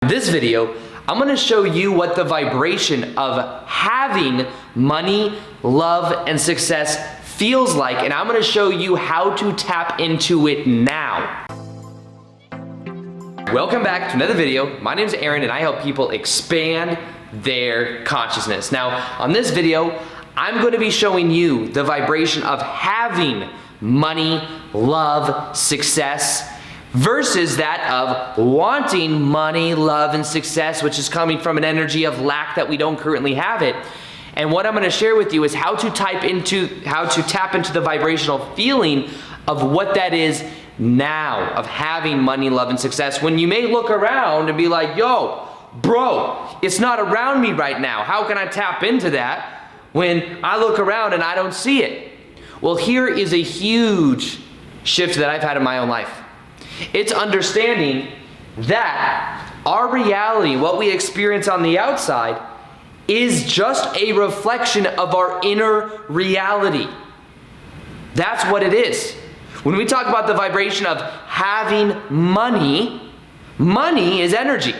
In this video, I'm going to show you what the vibration of having money, love, and success feels like, and I'm going to show you how to tap into it now. Welcome back to another video. My name is Aaron, and I help people expand their consciousness. Now, on this video, I'm going to be showing you the vibration of having money, love, success, versus that of wanting money, love, and success, which is coming from an energy of lack that we don't currently have it. And what I'm going to share with you is how to tap into the vibrational feeling of what that is now, of having money, love, and success. When you may look around and be like, yo, bro, it's not around me right now. How can I tap into that when I look around and I don't see it? Well, here is a huge shift that I've had in my own life. It's understanding that our reality, what we experience on the outside, is just a reflection of our inner reality. That's what it is. When we talk about the vibration of having money, money is energy.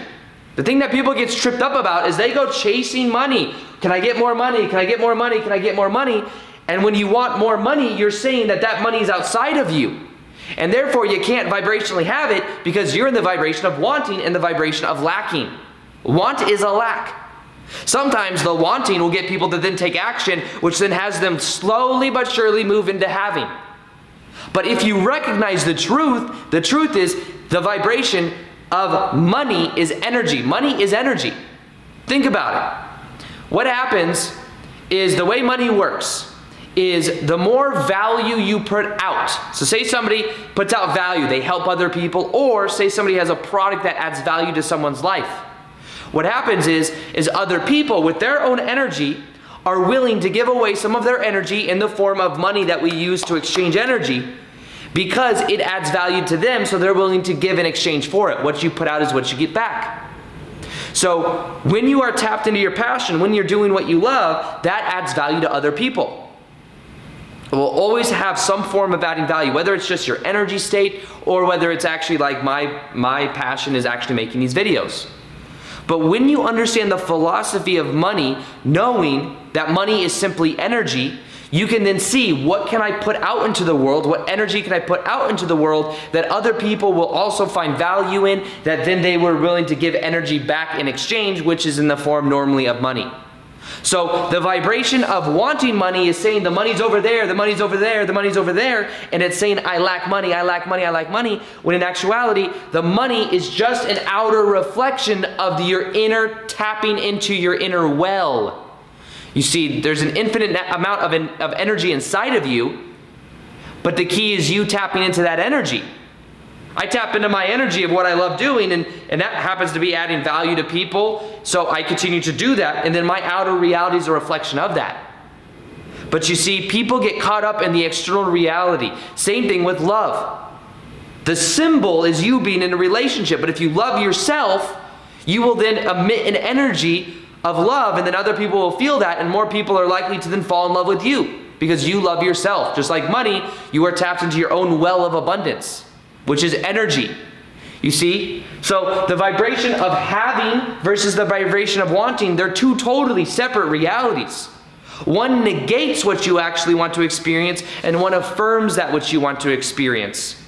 The thing that people get tripped up about is they go chasing money. Can I get more money? Can I get more money? Can I get more money? And when you want more money, you're saying that that money is outside of you. And therefore you can't vibrationally have it because you're in the vibration of wanting and the vibration of lacking. Want is a lack. Sometimes the wanting will get people to then take action, which then has them slowly but surely move into having. But if you recognize the truth is the vibration of money is energy. Money is energy. Think about it. What happens is the way money works is the more value you put out. So say somebody puts out value, they help other people, or say somebody has a product that adds value to someone's life. What happens is other people with their own energy are willing to give away some of their energy in the form of money that we use to exchange energy because it adds value to them, so they're willing to give in exchange for it. What you put out is what you get back. So when you are tapped into your passion, when you're doing what you love, that adds value to other people. It will always have some form of adding value, whether it's just your energy state or whether it's actually like my passion is actually making these videos. But when you understand the philosophy of money, knowing that money is simply energy, you can then see what can I put out into the world, what energy can I put out into the world that other people will also find value in, that then they were willing to give energy back in exchange, which is in the form normally of money. So the vibration of wanting money is saying the money's over there, the money's over there, the money's over there, and it's saying I lack money, I lack money, I lack money, when in actuality, the money is just an outer reflection of your inner tapping into your inner well. You see, there's an infinite amount of energy inside of you, but the key is you tapping into that energy. I tap into my energy of what I love doing, and that happens to be adding value to people, so I continue to do that, and then my outer reality is a reflection of that. But you see, people get caught up in the external reality. Same thing with love. The symbol is you being in a relationship, but if you love yourself, you will then emit an energy of love, and then other people will feel that, and more people are likely to then fall in love with you because you love yourself. Just like money, you are tapped into your own well of abundance, which is energy. You see? So the vibration of having versus the vibration of wanting, they're two totally separate realities. One negates what you actually want to experience, and one affirms that which you want to experience.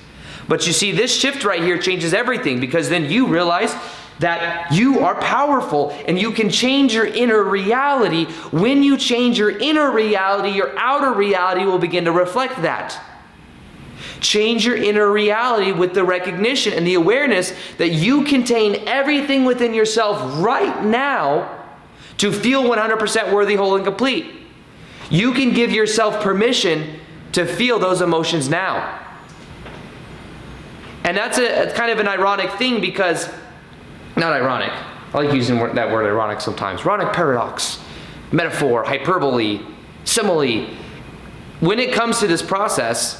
But you see, this shift right here changes everything, because then you realize that you are powerful and you can change your inner reality. When you change your inner reality, your outer reality will begin to reflect that. Change your inner reality with the recognition and the awareness that you contain everything within yourself right now to feel 100% worthy, whole, and complete. You can give yourself permission to feel those emotions now. And that's a kind of an ironic thing, because, not ironic, I like using that word ironic sometimes. Ironic paradox, metaphor, hyperbole, simile. When it comes to this process,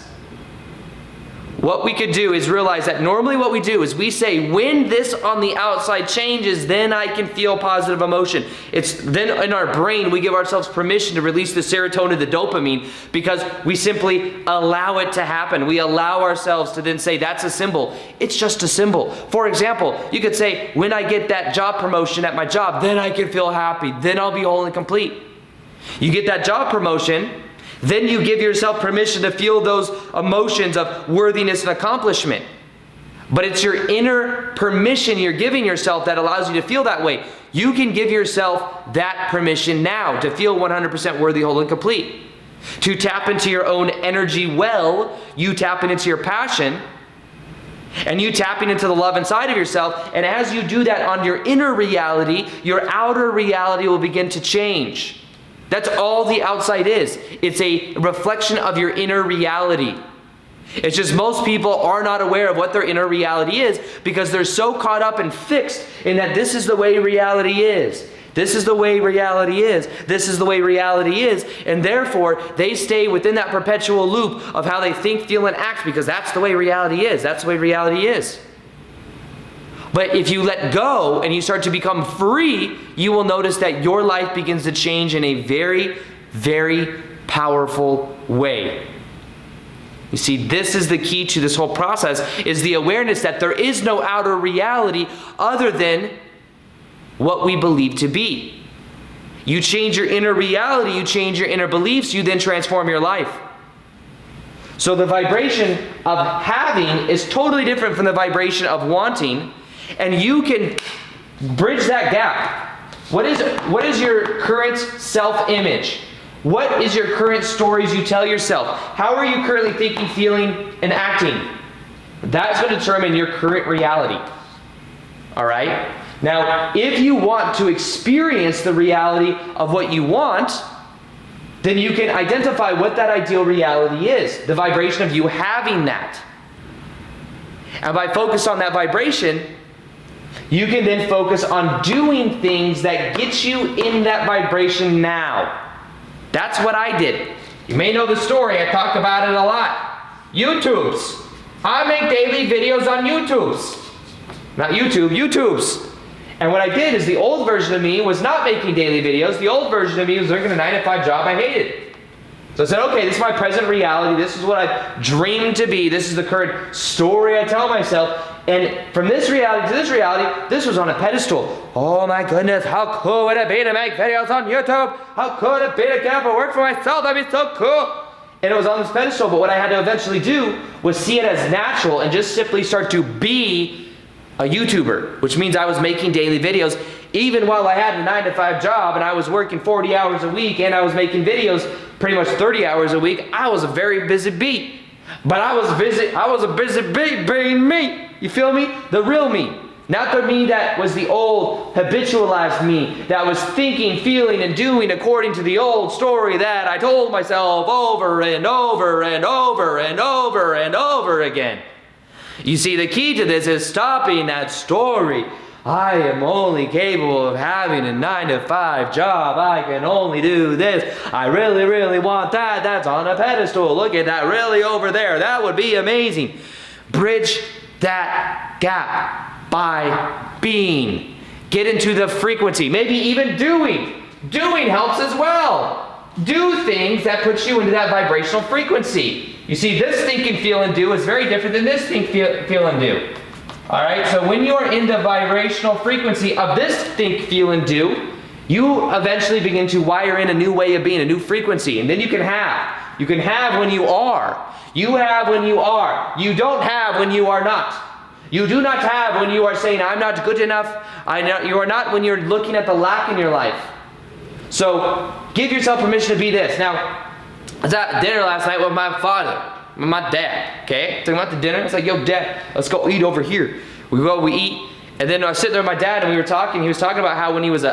what we could do is realize that normally what we do is we say, when this on the outside changes, then I can feel positive emotion. It's then in our brain, we give ourselves permission to release the serotonin, the dopamine, because we simply allow it to happen. We allow ourselves to then say, that's a symbol. It's just a symbol. For example, you could say, when I get that job promotion at my job, then I can feel happy. Then I'll be whole and complete. You get that job promotion, then you give yourself permission to feel those emotions of worthiness and accomplishment. But it's your inner permission you're giving yourself that allows you to feel that way. You can give yourself that permission now to feel 100% worthy, whole, and complete. To tap into your own energy well, you tap into your passion, and you tapping into the love inside of yourself. And as you do that on your inner reality, your outer reality will begin to change. That's all the outside is. It's a reflection of your inner reality. It's just most people are not aware of what their inner reality is because they're so caught up and fixed in that this is the way reality is. This is the way reality is. This is the way reality is. And therefore, they stay within that perpetual loop of how they think, feel, and act because that's the way reality is. That's the way reality is. But if you let go and you start to become free, you will notice that your life begins to change in a very, very powerful way. You see, this is the key to this whole process, is the awareness that there is no outer reality other than what we believe to be. You change your inner reality, you change your inner beliefs, you then transform your life. So the vibration of having is totally different from the vibration of wanting. And you can bridge that gap. What is your current self-image? What is your current stories you tell yourself? How are you currently thinking, feeling, and acting? That's going to determine your current reality. All right? Now, if you want to experience the reality of what you want, then you can identify what that ideal reality is. The vibration of you having that. And by focus on that vibration, you can then focus on doing things that get you in that vibration now. That's what I did. You may know the story. I talk about it a lot. YouTubes. I make daily videos on YouTubes. Not YouTube, YouTubes. And what I did is the old version of me was not making daily videos. The old version of me was working a 9-to-5 job I hated. So I said, okay, this is my present reality. This is what I dreamed to be. This is the current story I tell myself. And from this reality to this reality, this was on a pedestal. Oh my goodness, how cool would it be to make videos on YouTube? How cool would it be to get up and work for myself? That'd be so cool. And it was on this pedestal, but what I had to eventually do was see it as natural and just simply start to be a YouTuber, which means I was making daily videos even while I had a 9-to-5 job and I was working 40 hours a week and I was making videos pretty much 30 hours a week. I was a very busy bee. But I was a busy bee being me. You feel me? The real me. Not the me that was the old habitualized me that was thinking, feeling, and doing according to the old story that I told myself over and over and over and over and over again. You see, the key to this is stopping that story. I am only capable of having a 9-to-5 job. I can only do this. I really, really want that. That's on a pedestal. Look at that really over there. That would be amazing. Bridge that gap by being. Get into the frequency. Maybe even doing. Doing helps as well. Do things that put you into that vibrational frequency. You see, this think and feel and do is very different than this think, feel and do. Alright, so when you are in the vibrational frequency of this think, feel, and do, you eventually begin to wire in a new way of being, a new frequency, and then you can have. You can have when you are. You have when you are. You don't have when you are not. You do not have when you are saying, I'm not good enough. You are not when you're looking at the lack in your life. So, give yourself permission to be this. Now, I was at dinner last night with my father. My dad, okay? Talking about the dinner. It's like, yo, Dad, let's go eat over here. We eat. And then I was sitting there with my dad and we were talking. He was talking about how when he was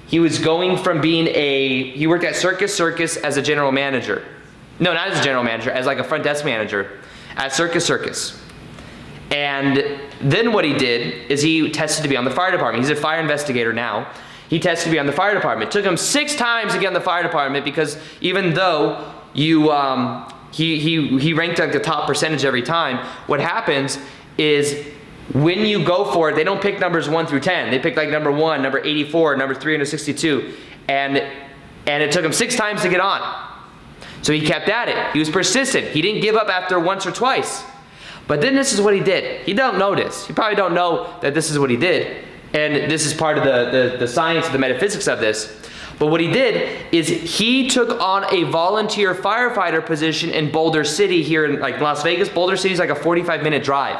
he was going from being he worked at Circus as a general manager. No, not as a general manager, as like a front desk manager at Circus. And then what he did is he tested to be on the fire department. He's a fire investigator now. He tested to be on the fire department. It took him 6 times to get on the fire department because even though you he ranked like the top percentage every time. What happens is when you go for it, they don't pick numbers 1 through 10. They pick like number 1, number 84, number 362. And it took him 6 times to get on. So he kept at it. He was persistent. He didn't give up after once or twice. But then this is what he did. He don't know this. You probably don't know that this is what he did. And this is part of the science, the metaphysics of this. But what he did is he took on a volunteer firefighter position in Boulder City here in like Las Vegas. Boulder City is like a 45-minute drive.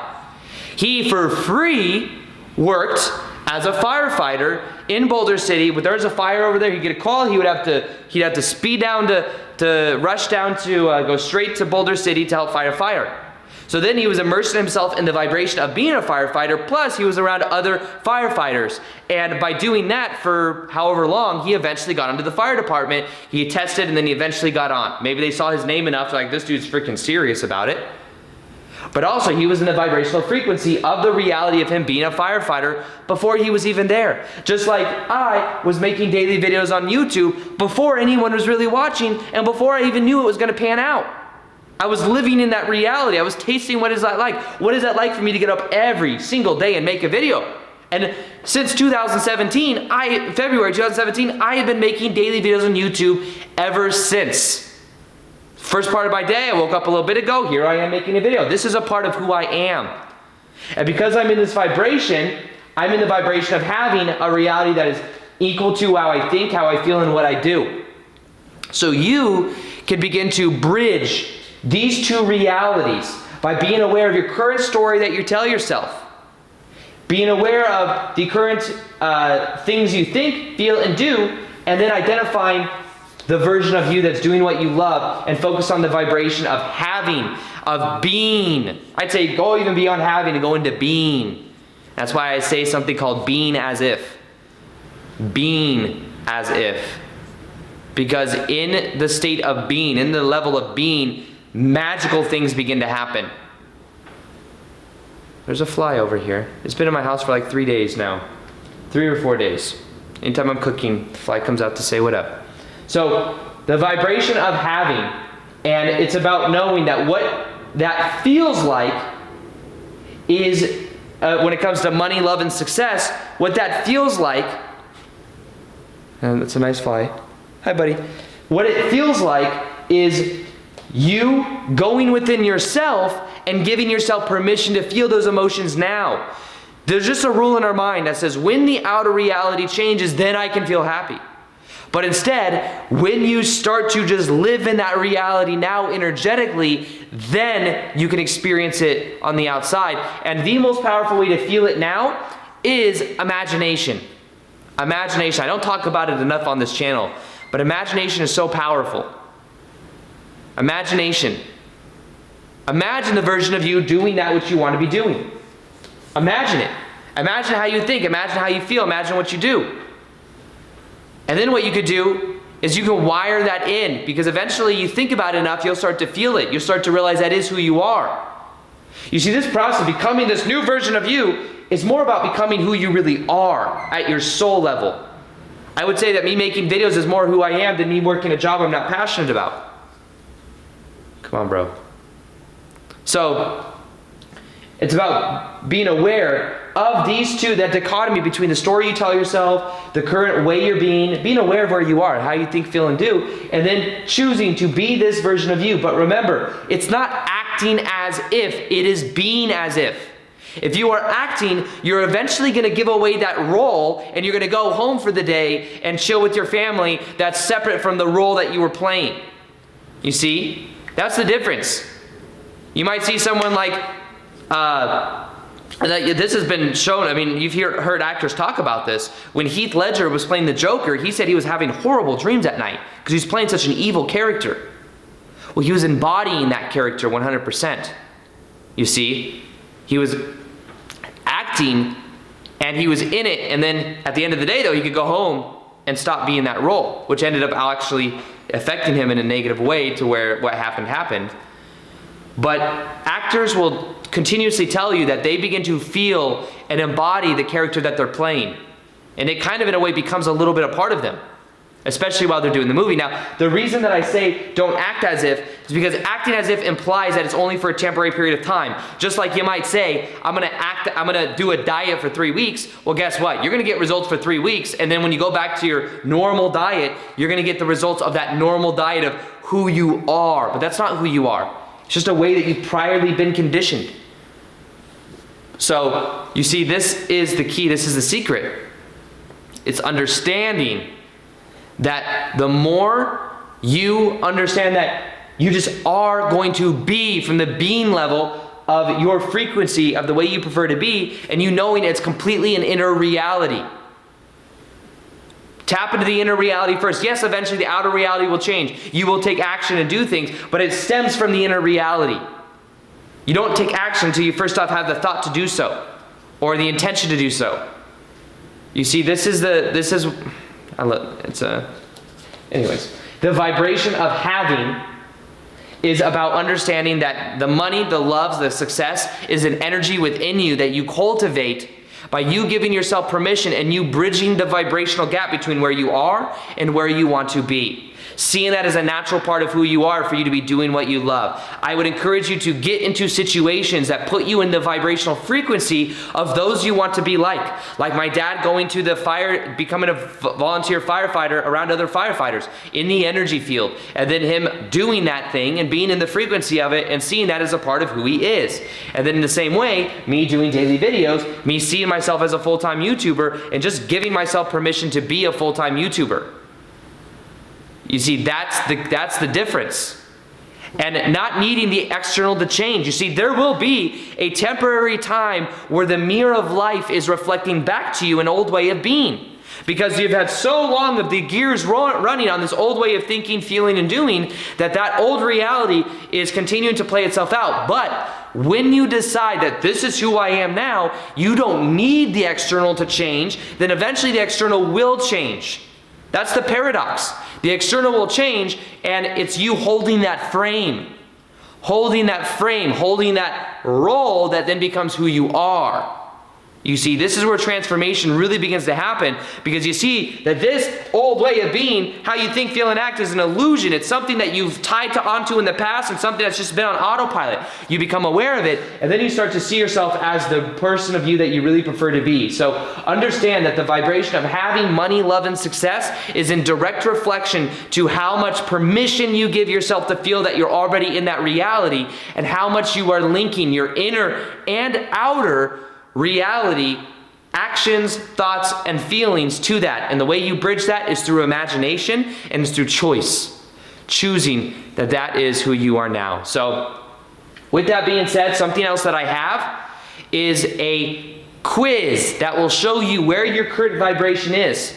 He, for free, worked as a firefighter in Boulder City. But there's a fire over there. He'd get a call. He'd have to speed down to rush down to go straight to Boulder City to help fight a fire. So then he was immersing himself in the vibration of being a firefighter, plus he was around other firefighters. And by doing that for however long, he eventually got into the fire department. He tested and then he eventually got on. Maybe they saw his name enough, like this dude's freaking serious about it. But also he was in the vibrational frequency of the reality of him being a firefighter before he was even there. Just like I was making daily videos on YouTube before anyone was really watching and before I even knew it was going to pan out. I was living in that reality. I was tasting what is that like. What is that like for me to get up every single day and make a video? And since 2017, February 2017, I have been making daily videos on YouTube ever since. First part of my day, I woke up a little bit ago, here I am making a video. This is a part of who I am. And because I'm in this vibration, I'm in the vibration of having a reality that is equal to how I think, how I feel, and what I do. So you can begin to bridge these two realities by being aware of your current story that you tell yourself. Being aware of the current things you think, feel, and do, and then identifying the version of you that's doing what you love and focus on the vibration of having, of being. I'd say go even beyond having and go into being. That's why I say something called being as if. Being as if. Because in the state of being, in the level of being, magical things begin to happen. There's a fly over here. It's been in my house for like 3 days now. 3 or 4 days. Anytime I'm cooking, the fly comes out to say what up. So the vibration of having, and it's about knowing that what that feels like is, when it comes to money, love, and success, what that feels like, and it's a nice fly. Hi, buddy. What it feels like is you going within yourself and giving yourself permission to feel those emotions now. There's just a rule in our mind that says when the outer reality changes, then I can feel happy. But instead, when you start to just live in that reality now energetically, then you can experience it on the outside. And the most powerful way to feel it now is imagination. Imagination. I don't talk about it enough on this channel, but imagination is so powerful. Imagination. Imagine the version of you doing that which you want to be doing. Imagine it. Imagine how you think. Imagine how you feel. Imagine what you do. And then what you could do is you can wire that in, because eventually you think about it enough, you'll start to feel it. You'll start to realize that is who you are. You see, this process of becoming this new version of you is more about becoming who you really are at your soul level. I would say that me making videos is more who I am than me working a job I'm not passionate about. Come on, bro. So, it's about being aware of these two, that dichotomy between the story you tell yourself, the current way you're being aware of where you are, how you think, feel, and do, and then choosing to be this version of you. But remember, it's not acting as if, it is being as if. If you are acting, you're eventually going to give away that role, and you're going to go home for the day and chill with your family that's separate from the role that you were playing. You see? That's the difference. You might see someone like, this has been shown, I mean, you've heard actors talk about this. When Heath Ledger was playing the Joker, he said he was having horrible dreams at night because he was playing such an evil character. Well, he was embodying that character 100%. You see? He was acting and he was in it, and then at the end of the day, though, he could go home and stop being that role, which ended up actually affecting him in a negative way to where what happened. But actors will continuously tell you that they begin to feel and embody the character that they're playing. And it kind of in a way becomes a little bit a part of them, especially while they're doing the movie. Now, the reason that I say don't act as if is because acting as if implies that it's only for a temporary period of time. Just like you might say, I'm gonna do a diet for 3 weeks. Well, guess what? You're gonna get results for 3 weeks, and then when you go back to your normal diet, you're gonna get the results of that normal diet of who you are. But that's not who you are. It's just a way that you've priorly been conditioned. So, you see, this is the key, this is the secret. It's understanding that the more you understand that you just are going to be from the being level of your frequency of the way you prefer to be, and you knowing it's completely an inner reality. Tap into the inner reality first. Yes, eventually the outer reality will change. You will take action and do things, but it stems from the inner reality. You don't take action until you first off have the thought to do so, or the intention to do so. You see, anyways, the vibration of having is about understanding that the money, the loves, the success is an energy within you that you cultivate by you giving yourself permission and you bridging the vibrational gap between where you are and where you want to be. Seeing that as a natural part of who you are for you to be doing what you love. I would encourage you to get into situations that put you in the vibrational frequency of those you want to be like. Like my dad going to the fire, becoming a volunteer firefighter around other firefighters in the energy field. And then him doing that thing and being in the frequency of it and seeing that as a part of who he is. And then in the same way, me doing daily videos, me seeing myself as a full-time YouTuber and just giving myself permission to be a full-time YouTuber. You see, that's the difference. And not needing the external to change. You see, there will be a temporary time where the mirror of life is reflecting back to you an old way of being. Because you've had so long of the gears running on this old way of thinking, feeling, and doing that old reality is continuing to play itself out. But when you decide that this is who I am now, you don't need the external to change, then eventually the external will change. That's the paradox. The external will change, and it's you holding that frame, holding that role that then becomes who you are. You see, this is where transformation really begins to happen, because you see that this old way of being, how you think, feel, and act, is an illusion. It's something that you've tied onto in the past and something that's just been on autopilot. You become aware of it, and then you start to see yourself as the person of you that you really prefer to be. So understand that the vibration of having money, love, and success is in direct reflection to how much permission you give yourself to feel that you're already in that reality, and how much you are linking your inner and outer reality, actions, thoughts, and feelings to that. And the way you bridge that is through imagination and it's through choice. Choosing that is who you are now. So with that being said, something else that I have is a quiz that will show you where your current vibration is.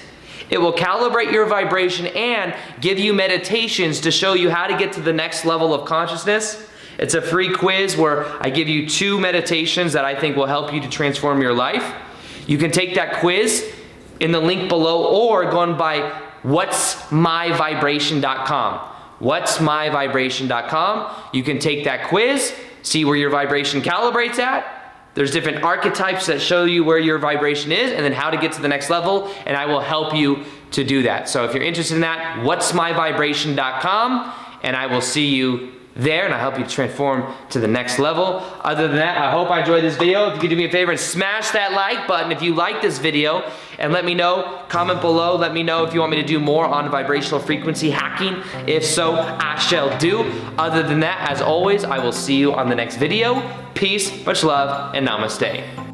It will calibrate your vibration and give you meditations to show you how to get to the next level of consciousness. It's a free quiz where I give you 2 meditations that I think will help you to transform your life. You can take that quiz in the link below, or going by whatsmyvibration.com. Whatsmyvibration.com. You can take that quiz, see where your vibration calibrates at. There's different archetypes that show you where your vibration is and then how to get to the next level, and I will help you to do that. So if you're interested in that, whatsmyvibration.com, and I will see you there, and I help you transform to the next level. Other than that, I hope I enjoyed this video. If you could do me a favor and smash that like button if you like this video, and let me know, comment below, let me know if you want me to do more on vibrational frequency hacking. If so, I shall do. Other than that, as always, I will see you on the next video. Peace, much love, and namaste.